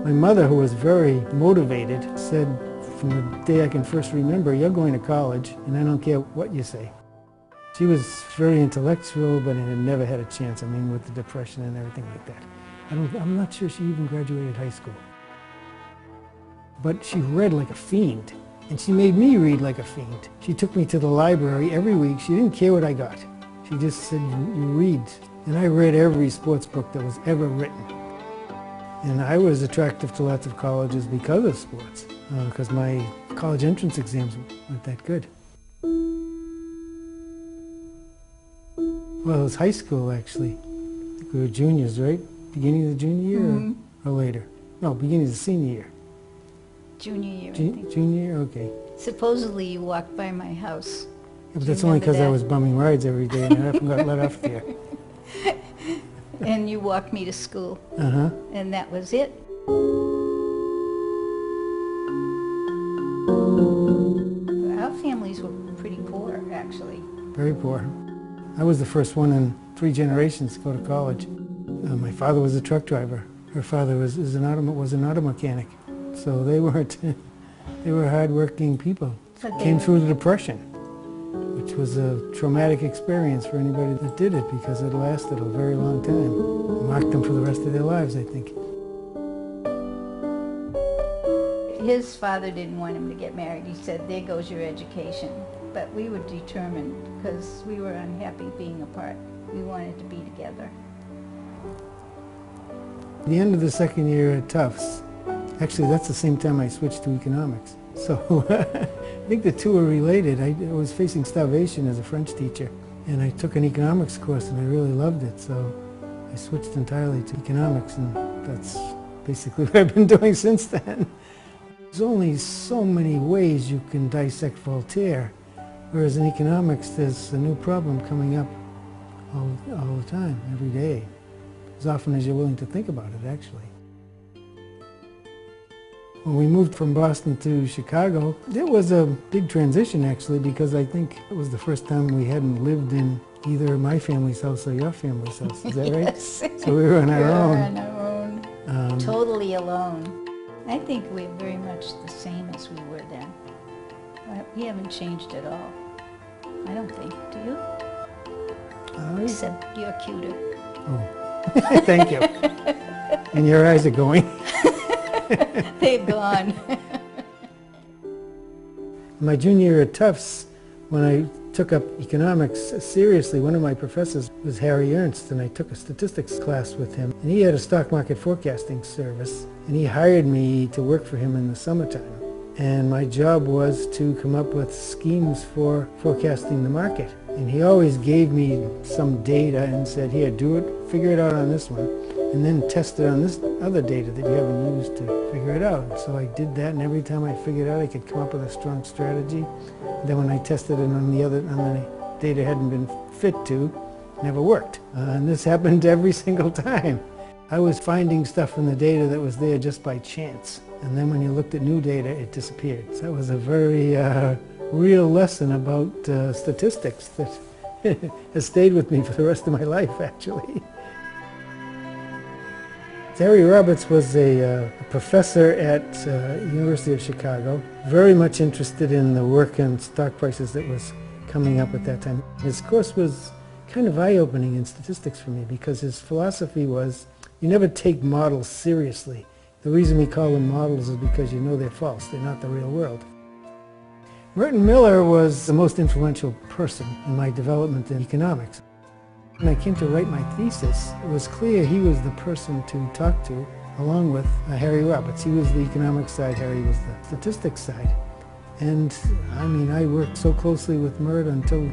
My mother, who was very motivated, said from the day I can first remember, "You're going to college, and I don't care what you say." She was very intellectual, but had never had a chance, I mean, with the Depression and everything like that. I'm not sure she even graduated high school. But she read like a fiend, and she made me read like a fiend. She took me to the library every week. She didn't care what I got. She just said, you read. And I read every sports book that was ever written. And I was attracted to lots of colleges because of sports, because my college entrance exams weren't that good. Well, it was high school, actually. I think we were juniors, right? Beginning of the junior year or later? No, beginning of the senior year. Junior year, I think. Junior year? Okay. Supposedly you walked by my house. Yeah, but that's only because I was bumming rides every day and I often got let off there. And you walked me to school. Uh-huh. And that was it. Our families were pretty poor, actually. Very poor. I was the first one in 3 generations to go to college. My father was a truck driver. Her father was an auto mechanic. So they were hard-working people. Came through the Depression, which was a traumatic experience for anybody that did it because it lasted a very long time. It marked them for the rest of their lives, I think. His father didn't want him to get married. He said, "There goes your education." But we were determined because we were unhappy being apart. We wanted to be together. At the end of the second year at Tufts, actually that's the same time I switched to economics. So I think the two are related. I was facing starvation as a French teacher, and I took an economics course and I really loved it. So I switched entirely to economics, and that's basically what I've been doing since then. There's only so many ways you can dissect Voltaire. Whereas in economics, there's a new problem coming up all the time, every day, as often as you're willing to think about it, actually. When we moved from Boston to Chicago, there was a big transition, actually, because I think it was the first time we hadn't lived in either my family's house or your family's house. Is that right? Yes. So we were on our own. On our own. Totally alone. I think we're very much the same as we were then. We haven't changed at all. I don't think. Do you? Except you're cuter. Oh, thank you. And your eyes are going. They're gone. My junior year at Tufts, when I took up economics seriously, one of my professors was Harry Ernst, and I took a statistics class with him. And he had a stock market forecasting service, and he hired me to work for him in the summertime. And my job was to come up with schemes for forecasting the market. And he always gave me some data and said, "Here, do it, figure it out on this one, and then test it on this other data that you haven't used to figure it out." So I did that, and every time I figured out I could come up with a strong strategy. And then when I tested it on the data I hadn't been fit to, it never worked. And this happened every single time. I was finding stuff in the data that was there just by chance. And then when you looked at new data, it disappeared. So that was a very real lesson about statistics that has stayed with me for the rest of my life, actually. Harry Roberts was a professor at University of Chicago, very much interested in the work and stock prices that was coming up at that time. His course was kind of eye-opening in statistics for me because his philosophy was you never take models seriously. The reason we call them models is because you know they're false. They're not the real world. Merton Miller was the most influential person in my development in economics. When I came to write my thesis, it was clear he was the person to talk to, along with Harry Roberts. He was the economics side, Harry was the statistics side. And I mean, I worked so closely with Mert until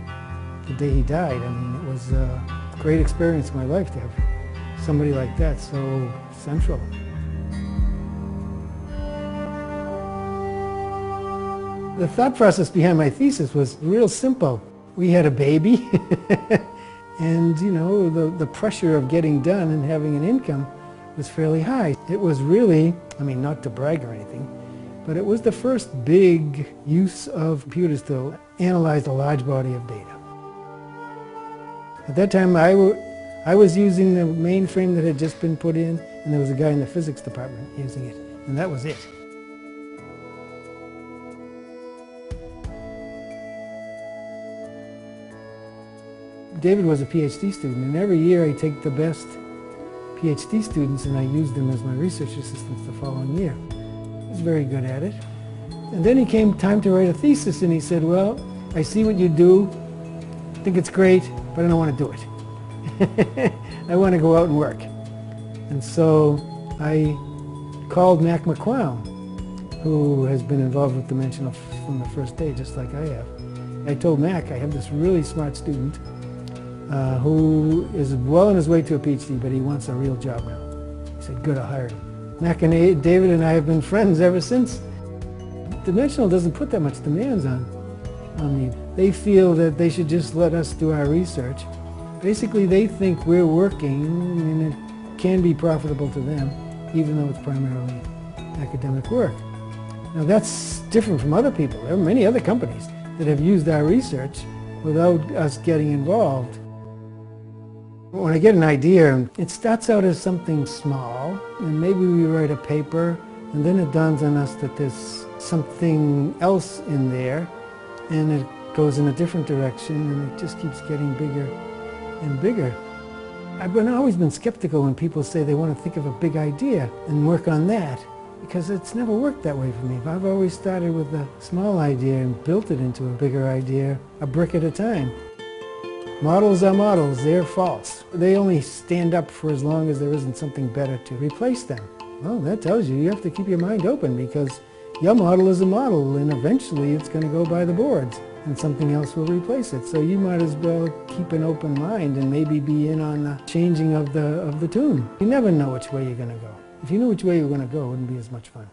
the day he died. I mean, it was a great experience in my life to have somebody like that so central. The thought process behind my thesis was real simple. We had a baby, and you know, the pressure of getting done and having an income was fairly high. It was really, I mean, not to brag or anything, but it was the first big use of computers to analyze a large body of data. At that time, I was using the mainframe that had just been put in, and there was a guy in the physics department using it, and that was it. David was a PhD student, and every year I take the best PhD students and I use them as my research assistants the following year. He was very good at it. And then he came time to write a thesis, and he said, well, I see what you do, I think it's great, but I don't want to do it. I want to go out and work. And so I called Mac McQuown, who has been involved with Dimensional from the first day, just like I have. I told Mac, I have this really smart student who is well on his way to a PhD, but he wants a real job now. He said, good, I'll hire him. Mac and David and I have been friends ever since. Dimensional doesn't put that much demands on me. They feel that they should just let us do our research. Basically, they think we're working and it can be profitable to them, even though it's primarily academic work. Now that's different from other people. There are many other companies that have used our research without us getting involved. When I get an idea, it starts out as something small, and maybe we write a paper, and then it dawns on us that there's something else in there, and it goes in a different direction, and it just keeps getting bigger and bigger. I've always been skeptical when people say they want to think of a big idea and work on that, because it's never worked that way for me. I've always started with a small idea and built it into a bigger idea, a brick at a time. Models are models, they're false. They only stand up for as long as there isn't something better to replace them. Well, that tells you have to keep your mind open, because your model is a model, and eventually it's going to go by the boards and something else will replace it. So you might as well keep an open mind and maybe be in on the changing of the tune. You never know which way you're going to go. If you knew which way you were going to go, it wouldn't be as much fun.